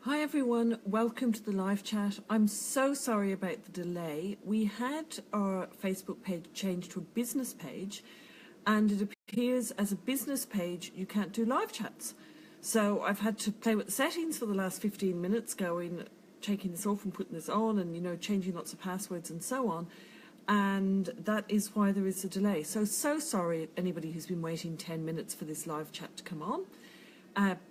Hi everyone, welcome to the live chat. I'm so sorry about the delay. We had our Facebook page changed to a business page, and it appears as a business page you can't do live chats. So I've had to play with the settings for the last 15 minutes, taking this off and putting this on, and changing lots of passwords and so on. And that is why there is a delay. So sorry anybody who's been waiting 10 minutes for this live chat to come on.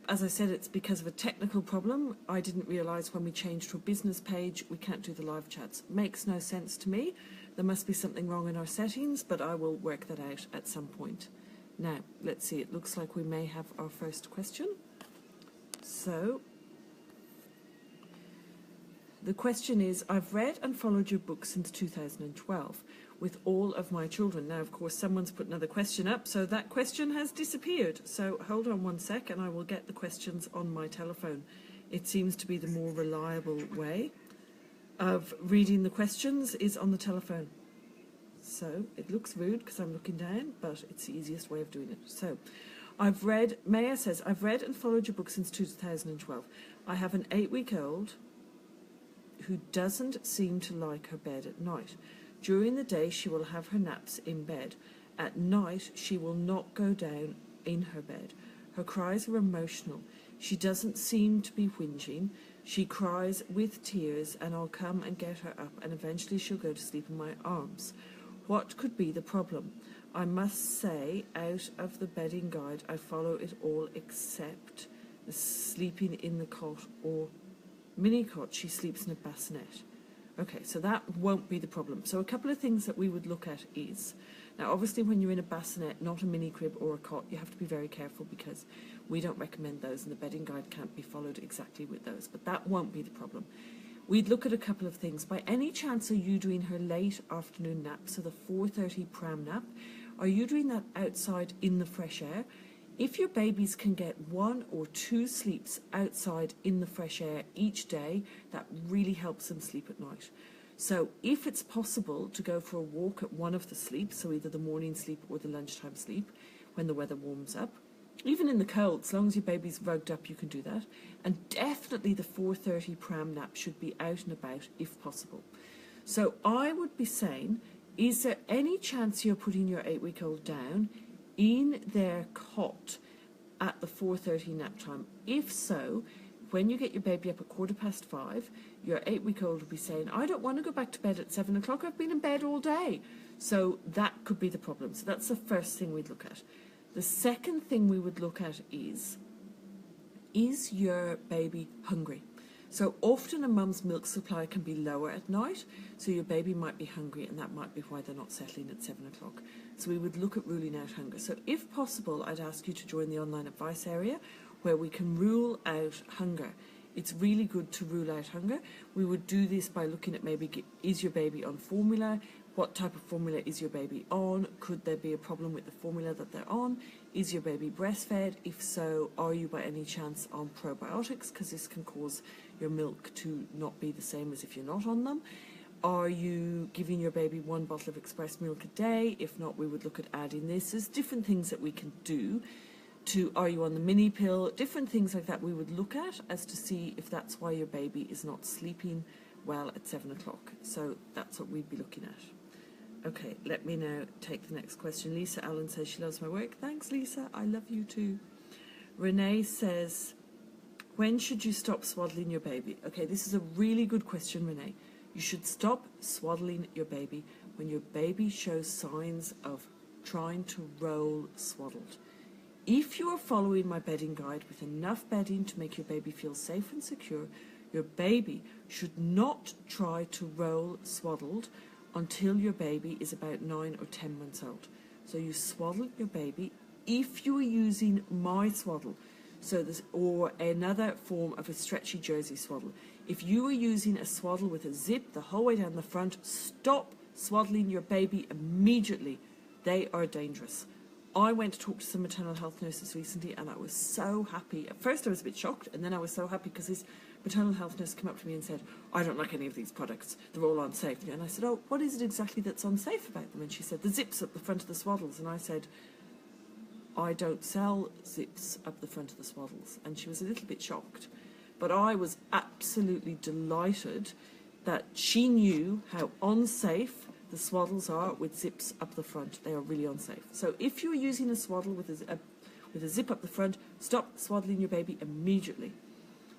As I said, it's because of a technical problem. I didn't realise when we changed to a business page we can't do the live chats. Makes no sense to me. There must be something wrong in our settings, but I will work that out at some point. Now, let's see. It looks like we may have our first question. So, the question is, I've read and followed your book since 2012 with all of my children. Now, of course, someone's put another question up, so that question has disappeared. So hold on one sec and I will get the questions on my telephone. It seems to be the more reliable way of reading the questions is on the telephone. So it looks rude because I'm looking down, but it's the easiest way of doing it. So Maya says, I've read and followed your book since 2012. I have an 8-week-old who doesn't seem to like her bed at night. During the day, she will have her naps in bed. At night, she will not go down in her bed. Her cries are emotional. She doesn't seem to be whinging. She cries with tears, and I'll come and get her up, and eventually she'll go to sleep in my arms. What could be the problem? I must say, out of the bedding guide, I follow it all except the sleeping in the cot or mini cot. She sleeps in a bassinet. Okay, so that won't be the problem. So a couple of things that we would look at is, now obviously when you're in a bassinet, not a mini crib or a cot, you have to be very careful because we don't recommend those and the bedding guide can't be followed exactly with those, but that won't be the problem. We'd look at a couple of things. By any chance are you doing her late afternoon nap, so the 4:30 pram nap? Are you doing that outside in the fresh air? If your babies can get 1 or 2 sleeps outside in the fresh air each day, that really helps them sleep at night. So if it's possible to go for a walk at one of the sleeps, so either the morning sleep or the lunchtime sleep, when the weather warms up, even in the cold, as long as your baby's rugged up, you can do that. And definitely the 4:30 pram nap should be out and about if possible. So I would be saying, is there any chance you're putting your 8-week-old down in their cot at the 4:30 nap time? If so, when you get your baby up at 5:15, your 8-week-old will be saying, I don't want to go back to bed at 7 o'clock, I've been in bed all day. So that could be the problem. So that's the first thing we'd look at. The second thing we would look at is your baby hungry? So often a mum's milk supply can be lower at night, so your baby might be hungry, and that might be why they're not settling at 7 o'clock. So we would look at ruling out hunger. So if possible, I'd ask you to join the online advice area where we can rule out hunger. It's really good to rule out hunger. We would do this by looking at maybe, is your baby on formula? What type of formula is your baby on? Could there be a problem with the formula that they're on? Is your baby breastfed? If so, are you by any chance on probiotics? Because this can cause your milk to not be the same as if you're not on them. Are you giving your baby 1 bottle of express milk a day? If not, we would look at adding this. There's different things that we can do. Are you on the mini pill? Different things like that we would look at as to see if that's why your baby is not sleeping well at 7 o'clock. So that's what we'd be looking at. Okay, let me now take the next question. Lisa Allen says she loves my work. Thanks, Lisa. I love you too. Renee says, when should you stop swaddling your baby? Okay, this is a really good question, Renee. You should stop swaddling your baby when your baby shows signs of trying to roll swaddled. If you are following my bedding guide with enough bedding to make your baby feel safe and secure, your baby should not try to roll swaddled until your baby is about 9 or 10 months old. So you swaddle your baby if you are using my swaddle, or another form of a stretchy jersey swaddle. If you are using a swaddle with a zip the whole way down the front, stop swaddling your baby immediately. They are dangerous. I went to talk to some maternal health nurses recently and I was so happy. At first I was a bit shocked, and then I was so happy because this maternal health nurse came up to me and said, I don't like any of these products, they're all unsafe. And I said, oh, what is it exactly that's unsafe about them? And she said, the zips up the front of the swaddles. And I said, I don't sell zips up the front of the swaddles. And she was a little bit shocked. But I was absolutely delighted that she knew how unsafe the swaddles are with zips up the front. They are really unsafe. So if you're using a swaddle with a zip up the front, stop swaddling your baby immediately.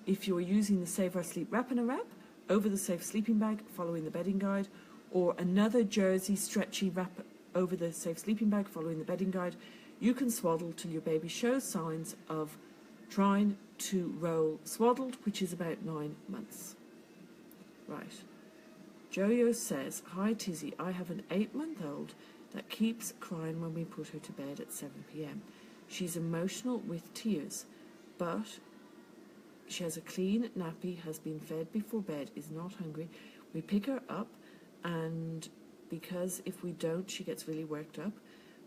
If you're using the Save Our Sleep Wrap and a Wrap over the Safe Sleeping Bag following the bedding guide, or another jersey stretchy wrap over the Safe Sleeping Bag following the bedding guide, you can swaddle till your baby shows signs of trying to roll swaddled, which is about 9 months. Right. Jojo says, "Hi Tizzie, I have an 8-month-old that keeps crying when we put her to bed at 7 p.m. She's emotional with tears, but she has a clean nappy, has been fed before bed, is not hungry. We pick her up, and because if we don't, she gets really worked up.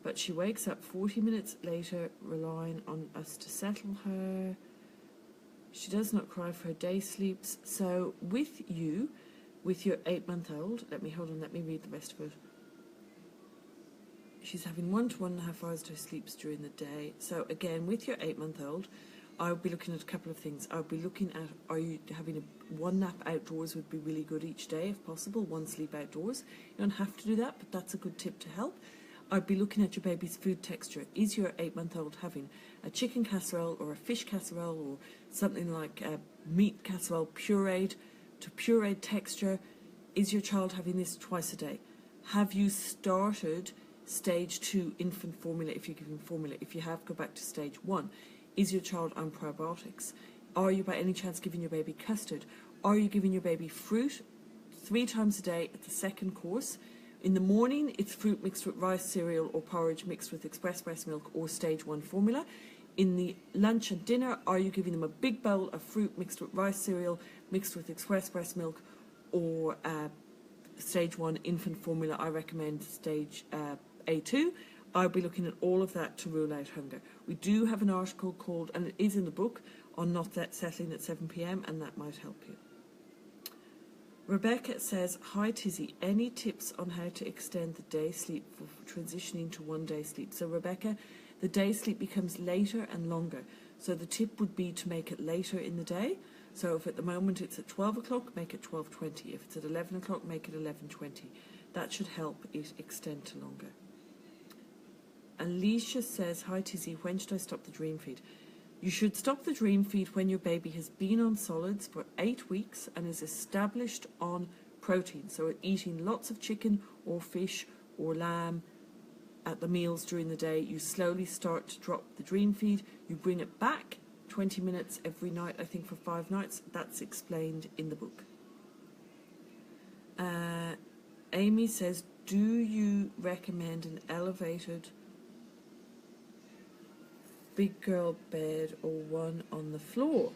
But she wakes up 40 minutes later, relying on us to settle her. She does not cry for her day sleeps." So with you, with your 8-month-old, let me read the rest of it. She's having 1 to 1.5 hours to her sleeps during the day. So again, with your 8-month-old, I would be looking at a couple of things. I would be looking at, are you having one nap outdoors would be really good each day if possible, 1 sleep outdoors. You don't have to do that, but that's a good tip to help. I'd be looking at your baby's food texture. Is your 8-month-old having a chicken casserole or a fish casserole or something like a meat casserole pureed to pureed texture? Is your child having this twice a day? Have you started stage 2 infant formula if you're giving formula? If you have, go back to stage 1. Is your child on probiotics? Are you by any chance giving your baby custard? Are you giving your baby fruit 3 times a day at the second course? In the morning, it's fruit mixed with rice cereal or porridge mixed with express breast milk or stage 1 formula. In the lunch and dinner, are you giving them a big bowl of fruit mixed with rice cereal mixed with express breast milk or stage 1 infant formula? I recommend stage A2. I'll be looking at all of that to rule out hunger. We do have an article called, and it is in the book, on not settling at 7 p.m, and that might help you. Rebecca says, "Hi Tizzie, any tips on how to extend the day sleep for transitioning to 1 day sleep?" So Rebecca, the day sleep becomes later and longer. So the tip would be to make it later in the day. So if at the moment it's at 12 o'clock, make it 12:20. If it's at 11 o'clock, make it 11:20. That should help it extend to longer. Alicia says, "Hi Tizzie, when should I stop the dream feed?" You should stop the dream feed when your baby has been on solids for 8 weeks and is established on protein. So eating lots of chicken or fish or lamb at the meals during the day. You slowly start to drop the dream feed. You bring it back 20 minutes every night, I think for 5 nights. That's explained in the book. Amy says, "Do you recommend an elevated big girl bed or one on the floor?"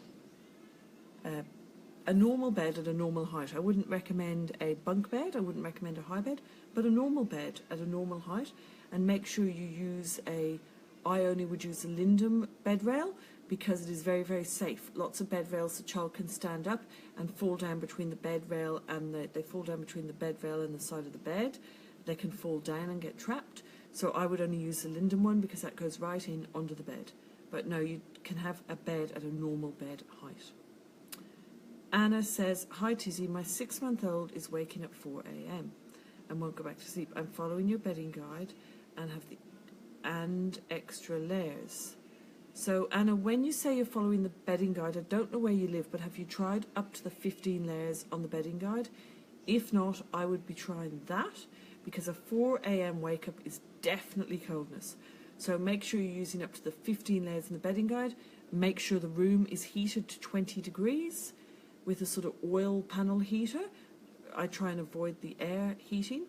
A normal bed at a normal height. I wouldn't recommend a bunk bed, I wouldn't recommend a high bed, but a normal bed at a normal height. And make sure you use I only would use a Lindum bed rail because it is very, very safe. Lots of bed rails, the child can stand up and fall down between the bed rail and they fall down between the bed rail and the side of the bed. They can fall down and get trapped. So I would only use the Lindum one because that goes right in under the bed. But no, you can have a bed at a normal bed height. Anna says, "Hi Tizzie, my 6-month-old is waking at 4 a.m. and won't go back to sleep. I'm following your bedding guide and have extra layers." So Anna, when you say you're following the bedding guide, I don't know where you live, but have you tried up to the 15 layers on the bedding guide? If not, I would be trying that because a 4 a.m. wake up is definitely coldness. So make sure you're using up to the 15 layers in the bedding guide. Make sure the room is heated to 20 degrees with a sort of oil panel heater. I try and avoid the air heating.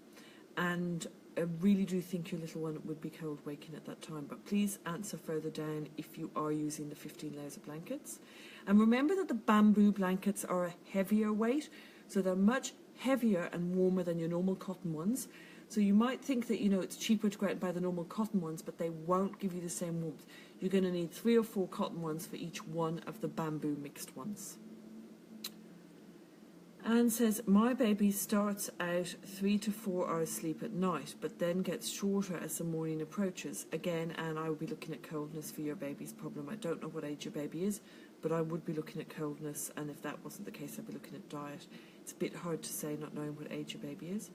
And I really do think your little one would be cold waking at that time. But please answer further down if you are using the 15 layers of blankets. And remember that the bamboo blankets are a heavier weight. So they're much heavier and warmer than your normal cotton ones. So you might think that, it's cheaper to go out and buy the normal cotton ones, but they won't give you the same warmth. You're going to need 3 or 4 cotton ones for each one of the bamboo mixed ones. Anne says, "My baby starts out 3 to 4 hours sleep at night, but then gets shorter as the morning approaches." Again, Anne, I will be looking at coldness for your baby's problem. I don't know what age your baby is, but I would be looking at coldness, and if that wasn't the case, I'd be looking at diet. It's a bit hard to say, not knowing what age your baby is.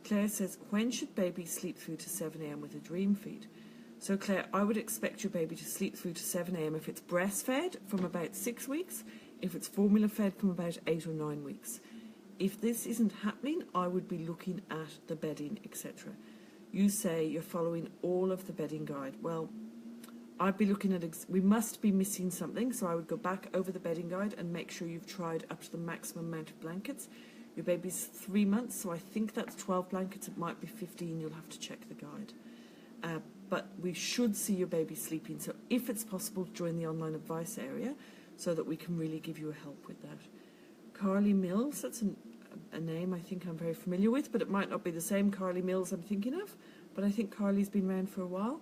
Claire says, when should baby sleep through to 7 a.m. with a dream feed? So Claire, I would expect your baby to sleep through to 7 a.m. if it's breastfed from about 6 weeks, if it's formula fed from about 8 or 9 weeks. If this isn't happening, I would be looking at the bedding, etc. You say you're following all of the bedding guide. Well, I'd be looking at, we must be missing something, so I would go back over the bedding guide and make sure you've tried up to the maximum amount of blankets. Your baby's 3 months, so I think that's 12 blankets. It might be 15. You'll have to check the guide. But we should see your baby sleeping. So if it's possible, join the online advice area so that we can really give you a help with that. Carly Mills, that's a name I think I'm very familiar with, but it might not be the same Carly Mills I'm thinking of. But I think Carly's been around for a while.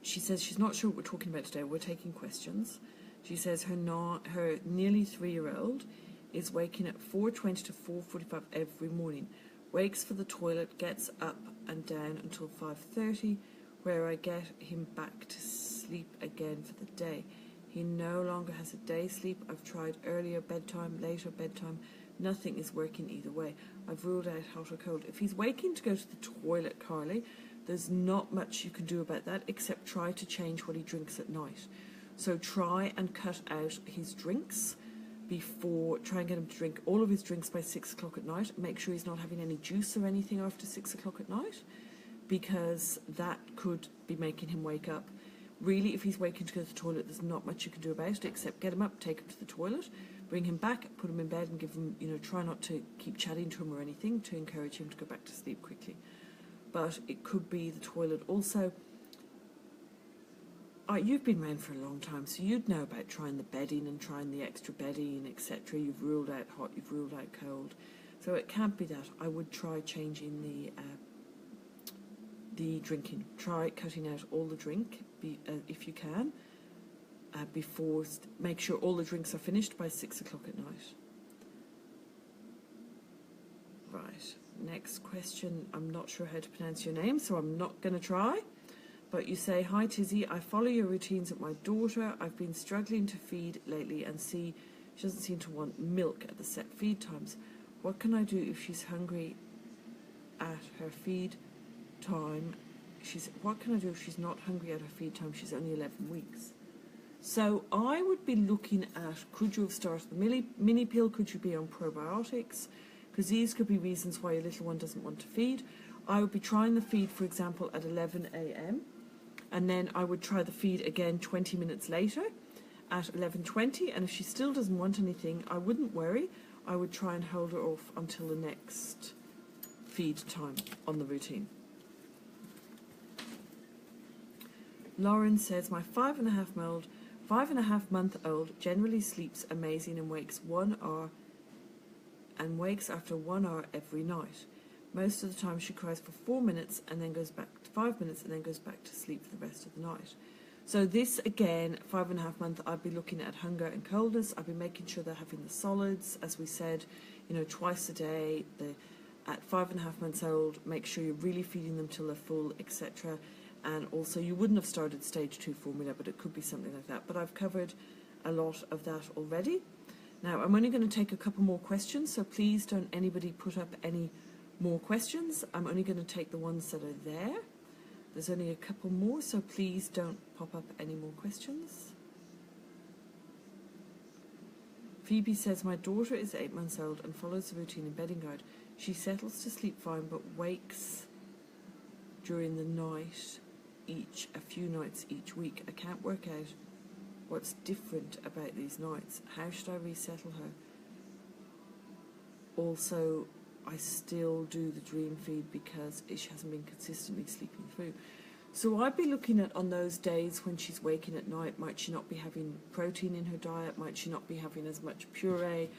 She says she's not sure what we're talking about today. We're taking questions. She says her nearly 3-year-old is waking at 4:20 to 4:45 every morning. Wakes for the toilet, gets up and down until 5:30, where I get him back to sleep again for the day. He no longer has a day sleep. I've tried earlier bedtime, later bedtime. Nothing is working either way. I've ruled out hot or cold. If he's waking to go to the toilet, Carly, there's not much you can do about that except try to change what he drinks at night. So try and cut out his drinks try and get him to drink all of his drinks by 6 o'clock at night. Make sure he's not having any juice or anything after 6 o'clock at night, because that could be making him wake up. Really, if he's waking to go to the toilet, there's not much you can do about it except get him up, take him to the toilet, bring him back, put him in bed and give him, try not to keep chatting to him or anything to encourage him to go back to sleep quickly. But it could be the toilet also. You've been around for a long time, so you'd know about trying the bedding and trying the extra bedding, etc. You've ruled out hot, you've ruled out cold. So it can't be that. I would try changing the drinking. Try cutting out all the drink, if you can, make sure all the drinks are finished by 6 o'clock at night. Right, next question. I'm not sure how to pronounce your name, so I'm not going to try. But you say, hi Tizzie, I follow your routines with my daughter. I've been struggling to feed lately and she doesn't seem to want milk at the set feed times. What can I do if she's hungry at her feed time? What can I do if she's not hungry at her feed time? She's only 11 weeks. So I would be looking at, could you have started the mini pill? Could you be on probiotics? Because these could be reasons why your little one doesn't want to feed. I would be trying the feed, for example, at 11 a.m. And then I would try the feed again 20 minutes later at 11:20. And if she still doesn't want anything, I wouldn't worry. I would try and hold her off until the next feed time on the routine. Lauren says, my 5.5-month-old generally sleeps amazing and wakes after 1 hour every night. Most of the time she cries for 4 minutes and then goes back to 5 minutes and then goes back to sleep for the rest of the night. So this, again, 5.5 month, I'd be looking at hunger and coldness. I'd be making sure they're having the solids, as we said, twice a day. At 5.5 months old, make sure you're really feeding them till they're full, etc. And also, you wouldn't have started stage 2 formula, but it could be something like that. But I've covered a lot of that already. Now, I'm only going to take a couple more questions, so please don't anybody put up any more questions. I'm only going to take the ones that are there. There's only a couple more, so please don't pop up any more questions. Phoebe says, my daughter is 8 months old and follows the routine and bedding guide. She settles to sleep fine but wakes during the night a few nights each week. I can't work out what's different about these nights. How should I resettle her? Also, I still do the dream feed because she hasn't been consistently sleeping through. So I'd be looking at, on those days when she's waking at night, might she not be having protein in her diet? Might she not be having as much puree?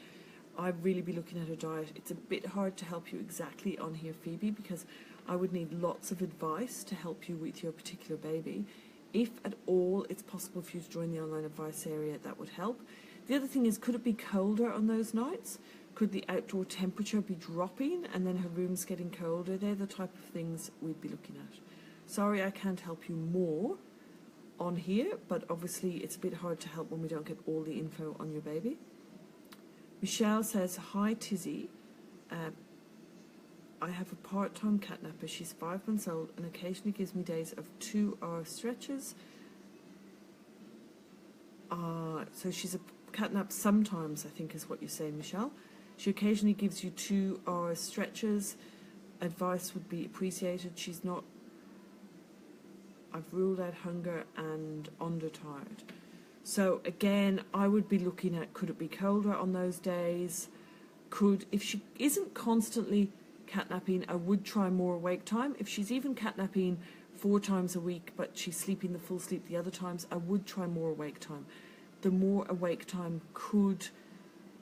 I'd really be looking at her diet. It's a bit hard to help you exactly on here, Phoebe, because I would need lots of advice to help you with your particular baby. If at all it's possible for you to join the online advice area, that would help. The other thing is, could it be colder on those nights? Could the outdoor temperature be dropping and then her room's getting colder? They're the type of things we'd be looking at. Sorry, I can't help you more on here, but obviously it's a bit hard to help when we don't get all the info on your baby. Michelle says, hi Tizzie, I have a part-time catnapper. She's 5 months old and occasionally gives me days of 2-hour stretches. So she's a catnap sometimes, I think is what you're saying, Michelle. She occasionally gives you 2-hour stretches. Advice would be appreciated. She's not, I've ruled out hunger and undertired. So again, I would be looking at, could it be colder on those days? If she isn't constantly catnapping, I would try more awake time. If she's even catnapping 4 times a week, but she's sleeping the full sleep the other times, I would try more awake time. The more awake time could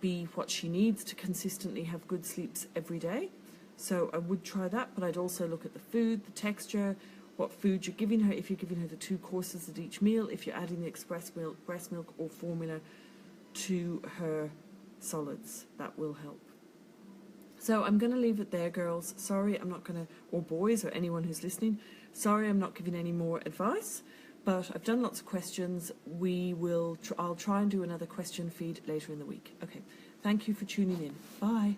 be what she needs to consistently have good sleeps every day. So I would try that, but I'd also look at the food, the texture, what food you're giving her, if you're giving her the 2 courses at each meal, if you're adding the express milk, breast milk or formula to her solids. That will help. So I'm going to leave it there, girls. Sorry, I'm not going to, or boys or anyone who's listening, sorry I'm not giving any more advice, but I've done lots of questions. I'll try and do another question feed later in the week. Okay, thank you for tuning in. Bye.